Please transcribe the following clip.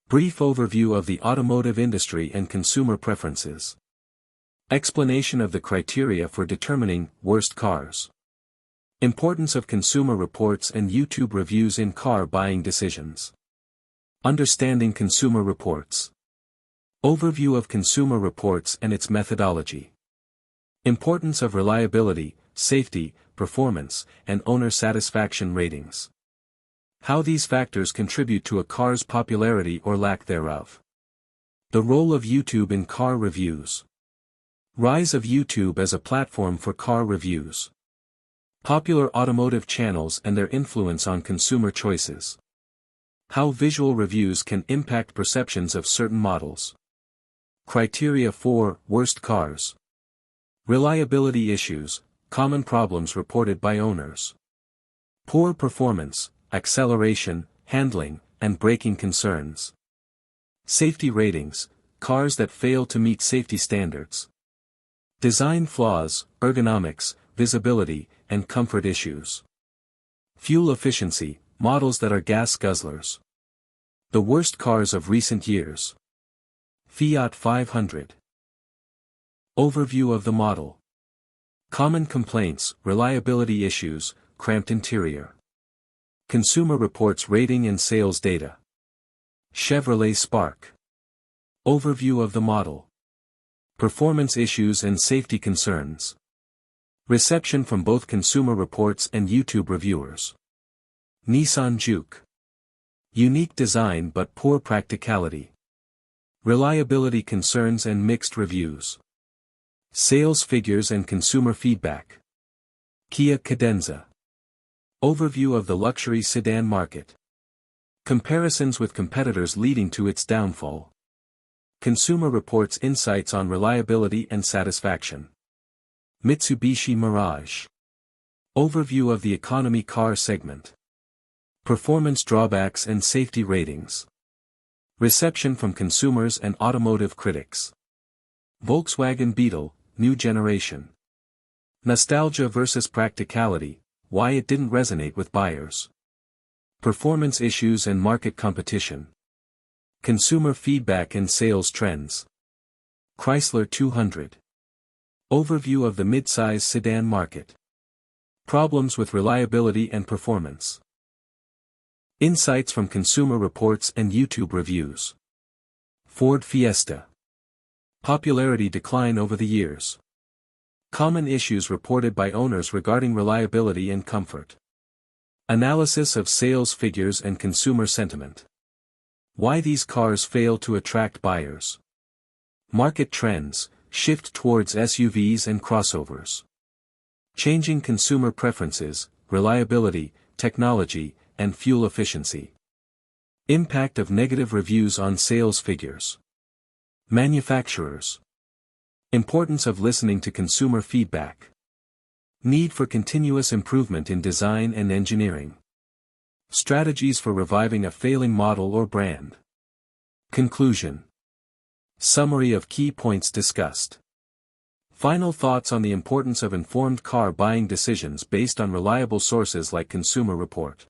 Brief overview of the automotive industry and consumer preferences. Explanation of the criteria for determining worst cars. Importance of consumer reports and YouTube reviews in car buying decisions. Understanding consumer reports. Overview of consumer reports and its methodology. Importance of reliability, safety, performance, and owner satisfaction ratings. How these factors contribute to a car's popularity or lack thereof. The role of YouTube in car reviews. Rise of YouTube as a platform for car reviews. Popular automotive channels and their influence on consumer choices. How visual reviews can impact perceptions of certain models. Criteria for worst cars. Reliability issues, common problems reported by owners. Poor performance, acceleration, handling, and braking concerns. Safety ratings, cars that fail to meet safety standards. Design flaws, ergonomics, visibility, and comfort issues. Fuel efficiency, models that are gas guzzlers. The worst cars of recent years. Fiat 500. Overview of the model. Common complaints, reliability issues, cramped interior. Consumer Reports rating and sales data. Chevrolet Spark. Overview of the model. Performance issues and safety concerns. Reception from both Consumer Reports and YouTube reviewers. Nissan Juke. Unique design but poor practicality. Reliability concerns and mixed reviews. Sales figures and consumer feedback. Kia Cadenza. Overview of the luxury sedan market. Comparisons with competitors leading to its downfall. Consumer Reports insights on reliability and satisfaction. Mitsubishi Mirage. Overview of the economy car segment. Performance drawbacks and safety ratings. Reception from consumers and automotive critics. Volkswagen Beetle, new generation. Nostalgia versus practicality, why it didn't resonate with buyers. Performance issues and market competition. Consumer feedback and sales trends. Chrysler 200. Overview of the mid-size sedan market. Problems with reliability and performance. Insights from Consumer Reports and YouTube reviews. Ford Fiesta. Popularity decline over the years. Common issues reported by owners regarding reliability and comfort. Analysis of sales figures and consumer sentiment. Why these cars fail to attract buyers. Market trends, shift towards SUVs and crossovers. Changing consumer preferences, reliability, technology, and fuel efficiency. Impact of negative reviews on sales figures. Manufacturers. Importance of listening to consumer feedback. Need for continuous improvement in design and engineering. Strategies for reviving a failing model or brand. Conclusion. Summary of key points discussed. Final thoughts on the importance of informed car buying decisions based on reliable sources like Consumer Report.